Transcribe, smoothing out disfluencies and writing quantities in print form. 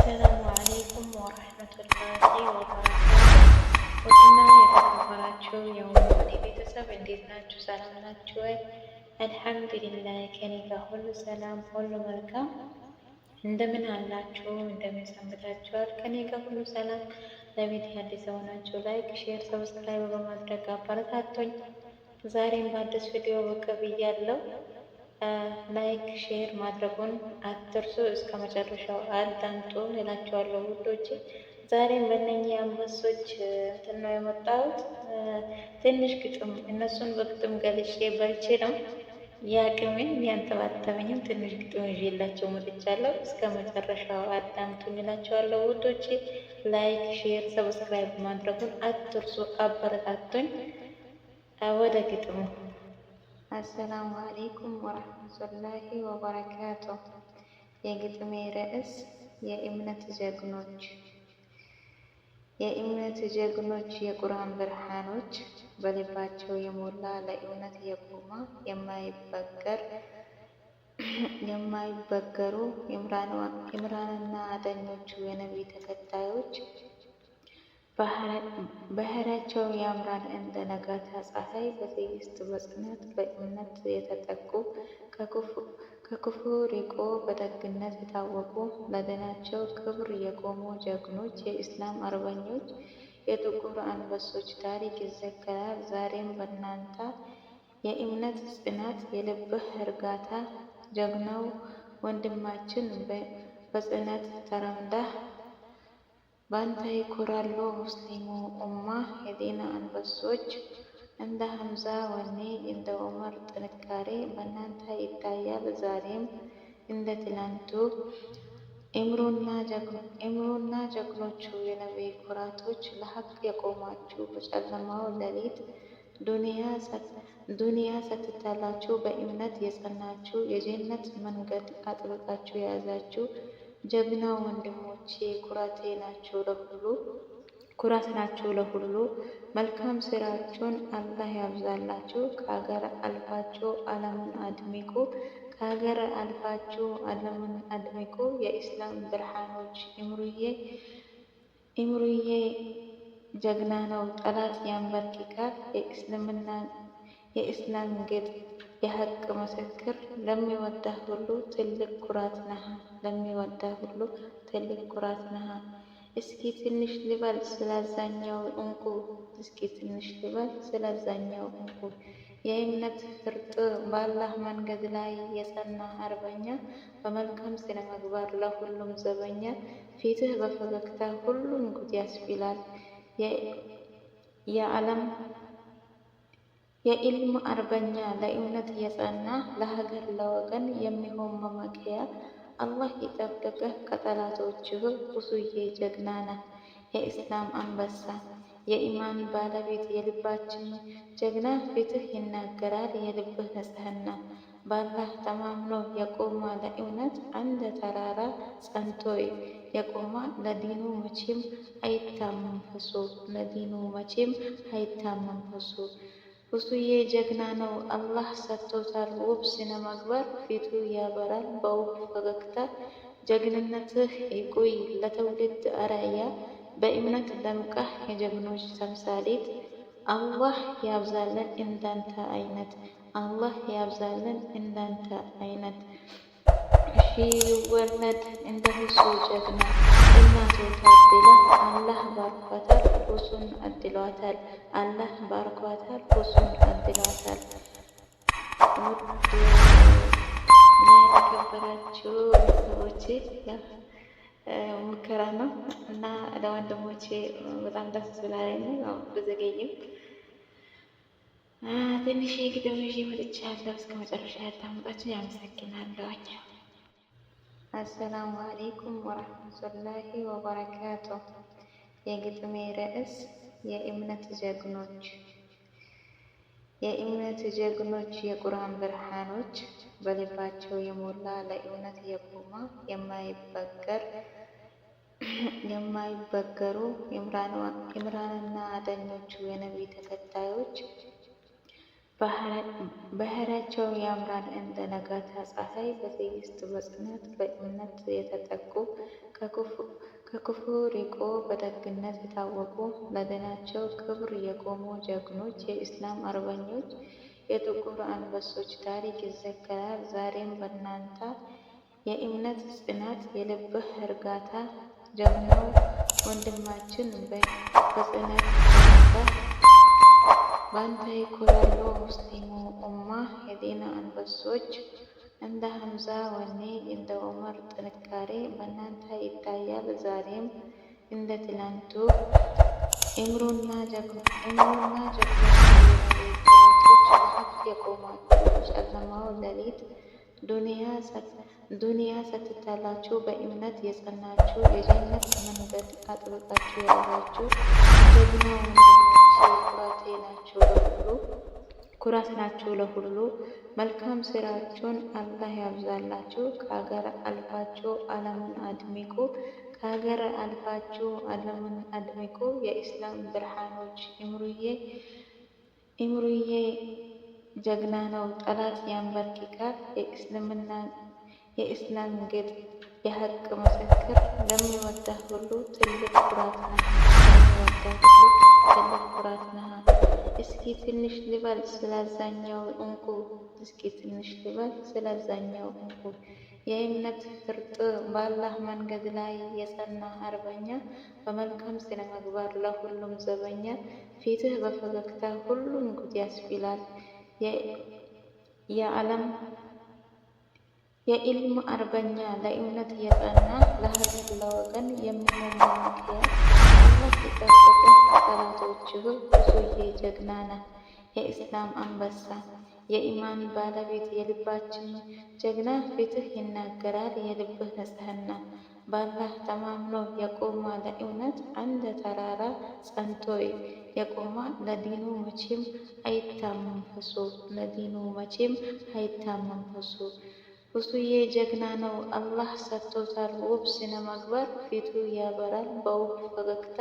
አሰላሙ አለይኩም ወረህመቱላሂ ወበረካቱ። ውድና የተከበራችሁ የውዴ ቤተሰብ እንዴት ናችሁ? ሰላም ናችሁ ወይ? አልሐምዱሊላህ ከኔ ጋር ሁሉ ሰላም፣ ሁሉ መልካም። እንደምን አላችሁ? እንደምን ሰንብታችኋል? ከኔ ጋር ሁሉ ሰላም። ለቤት አዲስ የሆናችሁ ላይክ፣ ሼር፣ ሰብስክራይብ በማድረግ አበረታቶኝ ዛሬም በአዲስ ቪዲዮ ብቅ ብያለሁ። ላይክ ሼር ማድረጉን አትርሱ። እስከ መጨረሻው አዳምጡ እላችኋለሁ ውዶች። ዛሬም በእነኚህ አንበሶች እንትን ነው የመጣሁት። ትንሽ ግጥም እነሱን በግጥም ገልጬ በልቼ ነው የአቅሜን ያንተባተበኝም ትንሽ ግጥም ይዤላቸው መጥቻለሁ። እስከ መጨረሻው አዳምጡኝ እላችኋለሁ ውዶች። ላይክ ሼር ሰብስክራይብ ማድረጉን አትርሱ፣ አበረታቱኝ። ወደ ግጥሙ። አሰላሙ አለይኩም ወረህመቱላሂ ወበረካቱ። የግጥሜ ርዕስ የእምነት ጀግኖች። የእምነት ጀግኖች የቁርአን ብርሃኖች፣ በልባቸው የሞላ ለእውነት የቆመ የማይበገሩ ኢምራንና አዳኞቹ የነቢይ ተከታዮች፣ ባህሪያቸው ያምራል እንደ ነጋታ ፀሐይ፣ በትዕግስት በጽናት በእምነት የተጠቁ፣ ከክፉ ርቆ በደግነት የታወቁ፣ ለድናቸው ክብር የቆሙ ጀግኖች የኢስላም አርበኞች፣ የጥቁር አንበሶች ታሪክ ይዘከራል ዛሬም በእናንተ የእምነት ጽናት፣ የልብህ እርጋታ። ጀግናው ወንድማችን በጽናት ተራምደህ ባንተ ይኮራሉ ሙስሊሙ ኡማ። የዲን አንበሶች እንደ ሐምዛ ወኔ እንደ ዑመር ጥንካሬ በእናንተ ይታያል ዛሬም እንደ ትላንቱ። እምሩና ጀግኖቹ የነቢይ ኩራቶች፣ ለሐቅ የቆማችሁ በጨለማው ሌሊት ዱንያ ስትታላችሁ በእምነት የጸናችሁ፣ የጀነት መንገድ አጥብቃችሁ የያዛችሁ ጀግና ወንድሞቼ ኩራት ናችሁ ለሁሉ። መልካም ስራችሁን አላህ ያብዛላችሁ። ከሀገር አልፋችሁ ዓለምን አድምቁ። የኢስላም ብርሃኖች እምሩዬ ጀግና ነው ጠላት ያንበርክካል። የኢስላም ግጥ የሐቅ ምስክር፣ ለሚወዳህ ሁሉ ትልቅ ኩራት ነህ። እስኪ ትንሽ ልበል ስለዛኛው እንቁ፣ የእምነት ፍርጥ በአላህ መንገድ ላይ የጸና አርበኛ፣ በመልካም ስነ ምግባር ለሁሉም ዘበኛ፣ ፊትህ በፈገግታ ሁሉን ጉድ ያስብላል። የኢልም አርበኛ ለእውነት የጸና፣ ለሀገር ለወገን የሚሆን መመኪያ፣ አላህ ይጠብቅህ ከጠላቶችህ። ኡሱዬ ጀግና ነህ የኢስላም አንበሳ፣ የኢማን ባለቤት የልባችን ጀግና፣ ፊትህ ይናገራል የልብህ ንጽህና። በአላህ ተማምኖ የቆመ ለእውነት እንደ ተራራ ጸንቶ የቆመ፣ ለዲኑ መቼም አይታመም ፍሱ። ኡሱዬ ጀግና ነው አላህ ሰጥቶታል ውብ ስነ ምግባር፣ ፊቱ ያበራል በውብ ፈገግታ። ጀግንነትህ ይቆይ ለትውልድ አርአያ፣ በእምነት ደምቀህ የጀግኖች ተምሳሌት። አላህ ያብዛልን እንዳንተ አይነት ይወለድ እንደ እሱ ጀግና። እናቱ ታድላ አላህ ባርኳታል ኡሱን አድሏታል። የተከበራችሁ ቤተሰቦቼ ሙከራ ነው እና ለወንድሞቼ በጣም ደስ ስላለኝ ነው ብዘገይም ትንሽ ግጥም ይዤ መጥቻለሁ። እስከ መጨረሻ ያዳመጣችሁ ያመሰግናለሁኝ። አሰላሙ አለይኩም ወረህመቱላሂ ወበረካቱ። የግጥሜ ርዕስ የእምነት ጀግኖች። የእምነት ጀግኖች የቁርአን ብርሃኖች፣ በልባቸው የሞላ ለእውነት የቆመ የማይበገሩ ኢምራንና አዳኞቹ የነቢይ ተከታዮች፣ ባህሪያቸው ያምራል እንደ ነጋታ ፀሐይ በትዕግስት በጽናት በእምነት የተጠቁ ከክፉ ርቆ በደግነት የታወቁ ለድናቸው ክብር የቆሙ ጀግኖች የኢስላም አርበኞች የጥቁር አንበሶች ታሪክ ይዘከራል ዛሬም በእናንተ የእምነት ጽናት የልብህ እርጋታ ጀግናው ወንድማችን በጽናት በአንተ ይኮራሉ ሙስሊሙ ኡማ የዲን አንበሶች እንደ ሐምዛ ወኔ እንደ ዑመር ጥንካሬ በእናንተ ይታያል ዛሬም እንደ ትላንቱ እምሩና ጀግኖች ጠላቶች ለሐቅ የቆማችሁ በጨለማው ሌሊት ዱንያ ስትታላችሁ በእምነት የጸናችሁ የጀነት መንገድ አጥብቃችሁ የያዛችሁ ጀግና ወንድሞቼ ኩራት ናችሁ ለሁሉ መልካም ስራችሁን አላህ ያብዛላችሁ ከሀገር አልፋችሁ ዓለምን አድምቁ የኢስላም ብርሃኖች እምሩዬ ጀግና ነው ጠላት ያንበርክካል የኢስላም ግጥ የሐቅ ምስክር ለሚወዳህ ሁሉ ትልቅ ኩራት ነህ እስኪ ትንሽ ልበል ስለዛኛው እንቁ የእምነት ፍርጥ በአላህ መንገድ ላይ የጸና አርበኛ በመልካም ስነ ምግባር ለሁሉም ዘበኛ ፊትህ በፈገግታ ሁሉን ጉድ ያስብላል የኢልም አርበኛ ለእውነት የጸና ለሀገር ለወገን የሚሆን ምክንያት አላህ ይጠብቅህ ከጠላቶችህ ብዙዬ ጀግና ነህ የኢስላም አንበሳ የኢማን ባለቤት የልባችን ጀግና ፊትህ ይናገራል የልብህ ንጽሕና በአላህ ተማምኖ የቆመ ለእውነት እንደ ተራራ ጸንቶ የቆመ ለዲኑ መቼም አይታመም ፈሶ እሱዬ ጀግና ነው አላህ ሰጥቶታል ውብ ስነ ምግባር ፊቱ ያበራል በውብ ፈገግታ